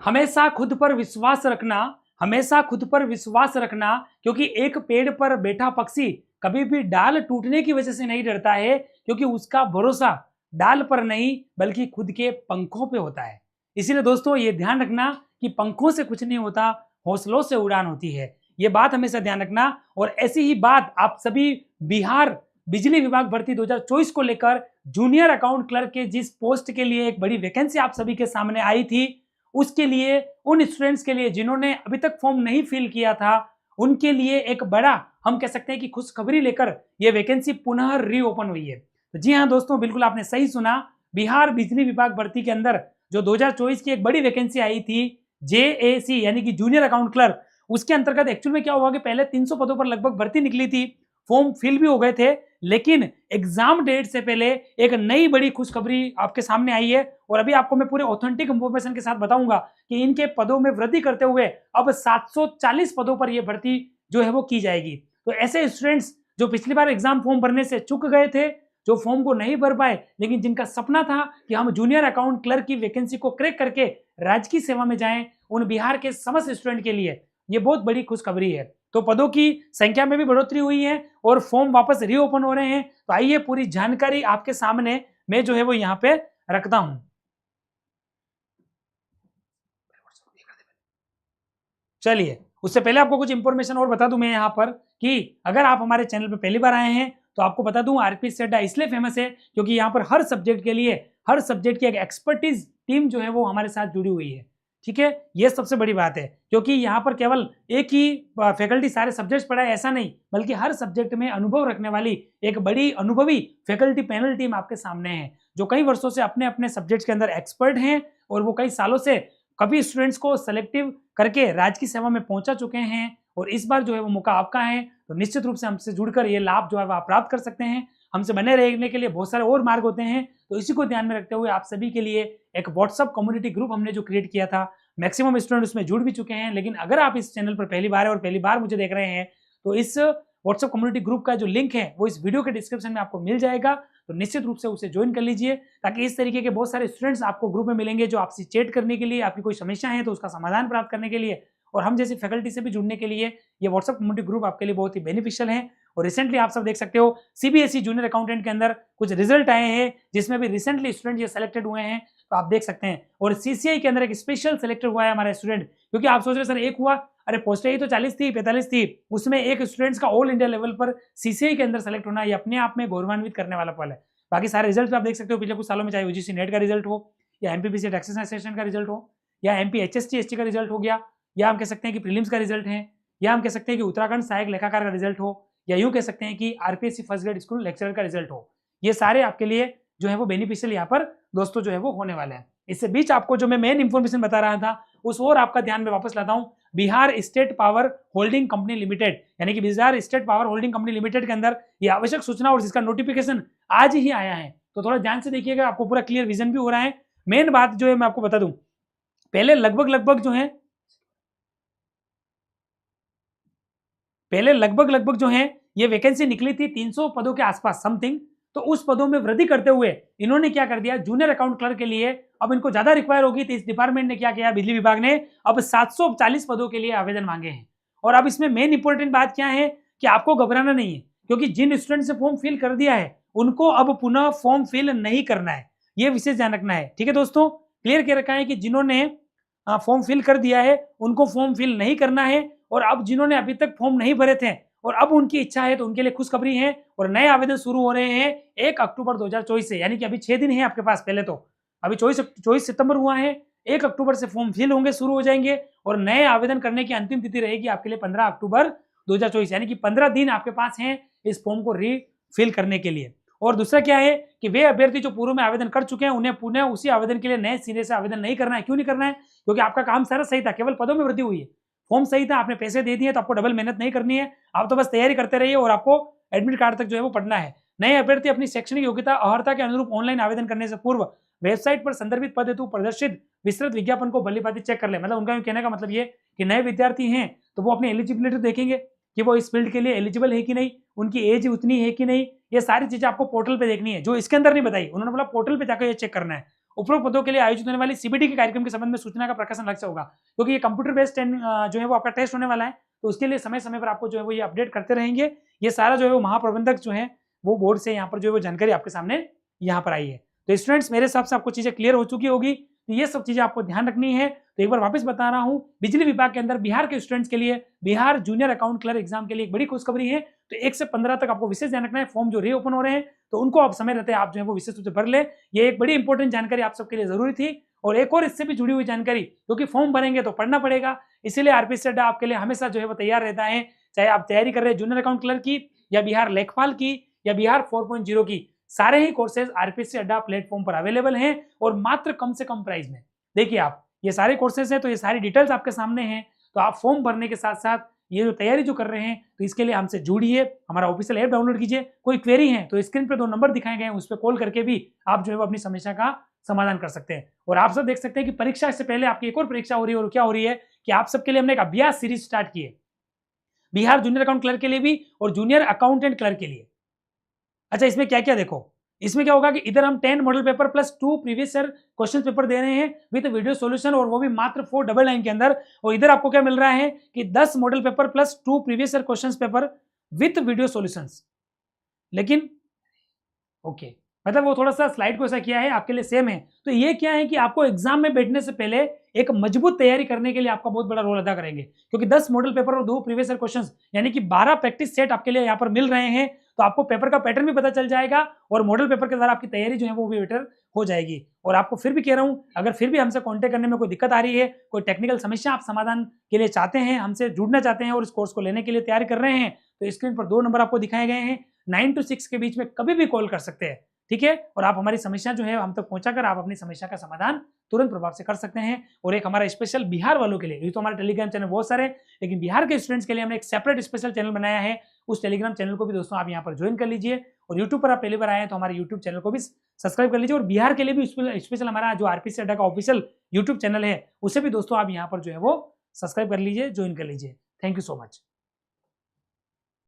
हमेशा खुद पर विश्वास रखना, हमेशा खुद पर विश्वास रखना, क्योंकि एक पेड़ पर बैठा पक्षी कभी भी डाल टूटने की वजह से नहीं डरता है, क्योंकि उसका भरोसा डाल पर नहीं बल्कि खुद के पंखों पे होता है। इसीलिए दोस्तों ये ध्यान रखना कि पंखों से कुछ नहीं होता, हौसलों से उड़ान होती है। ये बात हमेशा ध्यान रखना। और ऐसी ही बात आप सभी बिहार बिजली विभाग भर्ती 2024 को लेकर जूनियर अकाउंट क्लर्क के जिस पोस्ट के लिए एक बड़ी वैकेंसी आप सभी के सामने आई थी, उसके लिए उन स्टूडेंट्स के लिए जिन्होंने अभी तक फॉर्म नहीं फिल किया था, उनके लिए एक बड़ा हम कह सकते हैं कि खुशखबरी लेकर यह वैकेंसी पुनः रीओपन हुई है। तो जी हाँ दोस्तों, बिल्कुल आपने सही सुना। बिहार बिजली विभाग भर्ती के अंदर जो 2024 की एक बड़ी वैकेंसी आई थी जेएसी यानी कि जूनियर अकाउंट क्लर्क, उसके अंतर्गत एक्चुअल में क्या हुआ कि पहले 300 पदों पर लगभग भर्ती निकली थी, फॉर्म फिल भी हो गए थे, लेकिन एग्जाम डेट से पहले एक नई बड़ी खुशखबरी आपके सामने आई है। और अभी आपको मैं पूरे ऑथेंटिक इंफॉर्मेशन के साथ बताऊंगा कि इनके पदों में वृद्धि करते हुए अब 740 पदों पर यह भर्ती जो है वो की जाएगी। तो ऐसे स्टूडेंट्स जो पिछली बार एग्जाम फॉर्म भरने से चूक गए थे, जो फॉर्म को नहीं भर पाए, लेकिन जिनका सपना था कि हम जूनियर अकाउंट क्लर्क की वैकेंसी को क्रैक करके राजकीय सेवा में जाएं, उन बिहार के समस्त स्टूडेंट के लिए ये बहुत बड़ी खुशखबरी है। तो पदों की संख्या में भी बढ़ोतरी हुई है और फॉर्म वापस रीओपन हो रहे हैं। तो आइए पूरी जानकारी आपके सामने मैं जो है वो यहाँ पे रखता हूं। चलिए, उससे पहले आपको कुछ इंफॉर्मेशन और बता दूं मैं यहाँ पर कि अगर आप हमारे चैनल पे पहली बार आए हैं तो आपको बता दूं आरपीएससी अड्डा इसलिए फेमस है क्योंकि यहाँ पर हर सब्जेक्ट के लिए हर सब्जेक्ट की एक एक्सपर्टीज टीम जो है वो हमारे साथ जुड़ी हुई है। ठीक है, ये सबसे बड़ी बात है, क्योंकि यहाँ पर केवल एक ही फैकल्टी सारे सब्जेक्ट पढ़ाए ऐसा नहीं, बल्कि हर सब्जेक्ट में अनुभव रखने वाली एक बड़ी अनुभवी फैकल्टी पैनल टीम आपके सामने है, जो कई वर्षों से अपने अपने सब्जेक्ट के अंदर एक्सपर्ट हैं और वो कई सालों से कभी स्टूडेंट्स को सेलेक्टिव करके राजकीय सेवा में पहुंचा चुके हैं। और इस बार जो है वो मौका आपका है, तो निश्चित रूप से हमसे जुड़कर ये लाभ जो है वो आप प्राप्त कर सकते हैं। हमसे बने रहने के लिए बहुत सारे और मार्ग होते हैं, तो इसी को ध्यान में रखते हुए आप सभी के लिए एक व्हाट्सअप कम्युनिटी ग्रुप हमने जो क्रिएट किया था, मैक्सिमम स्टूडेंट उसमें जुड़ भी चुके हैं। लेकिन अगर आप इस चैनल पर पहली बार है और पहली बार मुझे देख रहे हैं, तो इस व्हाट्सएप कम्युनिटी ग्रुप का जो लिंक है वो इस वीडियो के डिस्क्रिप्शन में आपको मिल जाएगा, तो निश्चित रूप से उसे ज्वाइन कर लीजिए, ताकि इस तरीके के बहुत सारे स्टूडेंट्स आपको ग्रुप में मिलेंगे जो आपसे चैट करने के लिए, आपकी कोई समस्या है तो उसका समाधान प्राप्त करने के लिए और हम जैसी फैकल्टी से भी जुड़ने के लिए ये व्हाट्सएप कम्युनिटी ग्रुप आपके लिए बहुत ही बेनिफिशियल है। और रिसेंटली आप सब देख सकते हो सीबीएसई जूनियर अकाउंटेंट के अंदर कुछ रिजल्ट आए हैं, जिसमें भी रिसेंटली स्टूडेंट ये सेलेक्टेड हुए हैं, तो आप देख सकते हैं। और सीसीआई के अंदर एक स्पेशल सेलेक्टेड हुआ है हमारा स्टूडेंट, क्योंकि आप सोच रहे सर एक हुआ, अरे पोस्टें ही तो 40 थी 45 थी, उसमें एक स्टूडेंट्स का ऑल इंडिया लेवल पर सीसीआई के अंदर सेलेक्ट होना ये अपने आप में गौरवान्वित करने वाला पल है। बाकी सारे रिजल्ट आप देख सकते हो पिछले कुछ सालों में, चाहे यूजीसी नेट का रिजल्ट हो या एमपीपीसी टैक्सेशन असिस्टेंट का रिजल्ट हो या एमपी एचएसटी एसटी का रिजल्ट हो गया, या हम कह सकते हैं कि प्रीलिम्स का रिजल्ट है, या हम कह सकते हैं कि उत्तराखंड सहायक लेखाकार का रिजल्ट हो, या यूं कह सकते हैं कि RPSC first grade school lecturer का रिजल्ट हो। ये सारे आपके लिए जो है वो बेनिफिशियल यहाँ पर दोस्तों जो है वो होने वाले हैं। इससे बीच आपको जो मैं मेन इंफॉर्मेशन बता रहा था उस और आपका ध्यान में वापस लाता हूं। Bihar state power holding company limited यानी कि Bihar state power holding company limited के अंदर ये आवश्यक सूचना और जिसका नोटिफिकेशन आज ही आया है, तो थोड़ा ध्यान से देखिएगा, आपको पूरा क्लियर विजन भी हो रहा है। मेन बात जो है मैं आपको बता दूं, पहले लगभग जो है ये वैकेंसी निकली थी 300 पदों के आसपास समथिंग, तो उस पदों में वृद्धि करते हुए इन्होंने क्या कर दिया, जूनियर अकाउंट क्लर्क के लिए अब इनको ज्यादा रिक्वायर होगी, तो इस डिपार्टमेंट ने क्या किया, बिजली विभाग ने अब 740 पदों के लिए आवेदन मांगे हैं। और अब इसमें मेन इंपॉर्टेंट बात क्या है कि आपको घबराना नहीं है, क्योंकि जिन स्टूडेंट ने फॉर्म फिल कर दिया है उनको अब पुनः फॉर्म फिल नहीं करना है, ये विशेष ध्यान रखना है। ठीक है दोस्तों, क्लियर कर रखा है कि जिन्होंने फॉर्म फिल कर दिया है उनको फॉर्म फिल नहीं करना है, और अब जिन्होंने अभी तक फॉर्म नहीं भरे थे और अब उनकी इच्छा है तो उनके लिए खुशखबरी है, और नए आवेदन शुरू हो रहे हैं 1 अक्टूबर 2024 से, यानी कि अभी 6 दिन है आपके पास। पहले तो अभी 24 सितंबर हुआ है, 1 अक्टूबर से फॉर्म फिल होंगे, शुरू हो जाएंगे, और नए आवेदन करने की अंतिम तिथि रहेगी आपके लिए 15 अक्टूबर 2024, यानी कि 15 दिन आपके पास हैं इस फॉर्म को रीफिल करने के लिए। और दूसरा क्या है कि वे अभ्यर्थी जो पूर्व में आवेदन कर चुके हैं उन्हें पुनः उसी आवेदन के लिए नए सिरे से आवेदन नहीं करना है। क्यों नहीं करना है, क्योंकि आपका काम सारा सही था, केवल पदों में वृद्धि हुई है, फॉर्म सही था, आपने पैसे दे दिए, तो आपको डबल मेहनत नहीं करनी है, आप तो बस तैयारी करते रहिए और आपको एडमिट कार्ड तक जो है वो पढ़ना है। नए अभ्यर्थी अपनी शैक्षणिक योग्यता अर्हता के अनुरूप ऑनलाइन आवेदन करने से पूर्व वेबसाइट पर संदर्भित पद हेतु प्रदर्शित विस्तृत विज्ञापन को भलीभांति चेक कर ले। मतलब उनका कहने का मतलब ये कि नए विद्यार्थी हैं तो वो अपनी एलिजिबिलिटी देखेंगे कि वो इस फील्ड के लिए एलिजिबल है कि नहीं, उनकी एज उतनी है कि नहीं, ये सारी चीजें आपको पोर्टल पे देखनी है, जो इसके अंदर नहीं बताई, उन्होंने बोला पोर्टल पे जाकर ये चेक करना है। उपरोक्त पदों के लिए आयोजित होने वाली सीबीटी के कार्यक्रम के संबंध में सूचना का प्रकाशन अलग से होगा, क्योंकि ये कंप्यूटर बेस्ड जो है वो आपका टेस्ट होने वाला है, तो उसके लिए समय समय पर आपको जो है वो ये अपडेट करते रहेंगे। ये सारा जो है वो महाप्रबंधक जो है वो बोर्ड से यहाँ पर जो है वो जानकारी आपके सामने यहाँ पर आई है। तो स्टूडेंट्स मेरे हिसाब से आपको चीजें क्लियर हो चुकी होगी, तो ये सब चीजें आपको ध्यान रखनी है। तो एक बार वापस बता रहा हूँ, बिजली विभाग के अंदर बिहार के स्टूडेंट्स के लिए Bihar junior account clerk exam के लिए एक बड़ी खुशखबरी है। तो 1 से 15 तक आपको विशेष ध्यान रखना है। फॉर्म जो रीओपन हो रहे हैं तो उनको आप समय रहते हैं आप जो है वो विशेष रूप से भर ले। ये एक बड़ी इंपॉर्टेंट जानकारी आप सबके लिए जरूरी थी। और एक और इससे भी जुड़ी हुई जानकारी, क्योंकि फॉर्म भरेंगे तो पढ़ना पड़ेगा, इसीलिए आरपीएससी अड्डा आपके लिए हमेशा जो है वो तैयार रहता है। चाहे आप तैयारी कर रहे हैं जूनियर अकाउंट क्लर्क की, या बिहार लेखपाल की, या बिहार 4.0 की, सारे ही कोर्सेज आरपीएससी अड्डा प्लेटफॉर्म पर अवेलेबल हैं और मात्र कम से कम प्राइस में। देखिए आप, ये सारे कोर्सेज हैं, तो ये सारी डिटेल्स आपके सामने हैं। तो आप फॉर्म भरने के साथ साथ ये जो तैयारी जो कर रहे हैं, तो इसके लिए हमसे जुड़िए, हमारा ऑफिशियल ऐप डाउनलोड कीजिए। कोई क्वेरी है तो स्क्रीन पे 2 नंबर दिखाए गए हैं, उस पर कॉल करके भी आप जो है वो अपनी समस्या का समाधान कर सकते हैं। और आप सब देख सकते हैं कि परीक्षा से पहले आपकी एक और परीक्षा हो रही है, और क्या हो रही है कि आप सबके लिए हमने एक अभ्यास सीरीज स्टार्ट की है, बिहार जूनियर अकाउंट क्लर्क के लिए भी और जूनियर अकाउंटेंट क्लर्क के लिए। अच्छा, इसमें क्या क्या देखो, इसमें क्या होगा कि इधर हम 10 model paper plus 2 previous year question paper दे रहे हैं विद वीडियो सॉल्यूशन, और वो भी मात्र 499 के अंदर। और इधर आपको क्या मिल रहा है कि 10 model paper plus 2 previous year question paper with video solutions. लेकिन ओके, मतलब वो थोड़ा सा स्लाइड को ऐसा किया है, आपके लिए सेम है। तो ये क्या है कि आपको एग्जाम में बैठने से पहले एक मजबूत तैयारी करने के लिए आपका बहुत बड़ा रोल अदा करेंगे, क्योंकि 10 मॉडल पेपर और 2 प्रीवियस ईयर क्वेश्चंस यानी कि 12 प्रैक्टिस सेट आपके लिए यहाँ पर मिल रहे हैं। तो आपको पेपर का पैटर्न भी पता चल जाएगा और मॉडल पेपर के द्वारा आपकी तैयारी जो है वो भी बेटर हो जाएगी। और आपको फिर भी कह रहा हूँ, अगर फिर भी हमसे कॉन्टेक्ट करने में कोई दिक्कत आ रही है, कोई टेक्निकल समस्या आप समाधान के लिए चाहते हैं, हमसे जुड़ना चाहते हैं और इस कोर्स को लेने के लिए तैयारी कर रहे हैं, तो स्क्रीन पर 2 नंबर आपको दिखाए गए हैं। 9 to 6 के बीच में कभी भी कॉल कर सकते हैं, ठीक है। और आप हमारी समस्या जो है हम तक पहुंचाकर आप अपनी समस्या का समाधान तुरंत प्रभाव से कर सकते हैं। और एक हमारा स्पेशल बिहार वालों के लिए, ये तो हमारे टेलीग्राम चैनल बहुत सारे, लेकिन बिहार के स्टूडेंट्स के लिए हमने एक सेपरेट स्पेशल चैनल बनाया है। उस टेलीग्राम चैनल को भी दोस्तों आप यहाँ पर ज्वाइन कर लीजिए। और यूट्यूब पर आप पहली बार आए हैं तो हमारे यूट्यूब चैनल को भी सब्सक्राइब कर लीजिए। और बिहार के लिए भी स्पेशल हमारा जो आरपीएससी अड्डा का ऑफिशियल यूट्यूब चैनल है, उसे भी दोस्तों आप यहाँ पर जो है वो सब्सक्राइब कर लीजिए, ज्वाइन कर लीजिए। Thank you so much.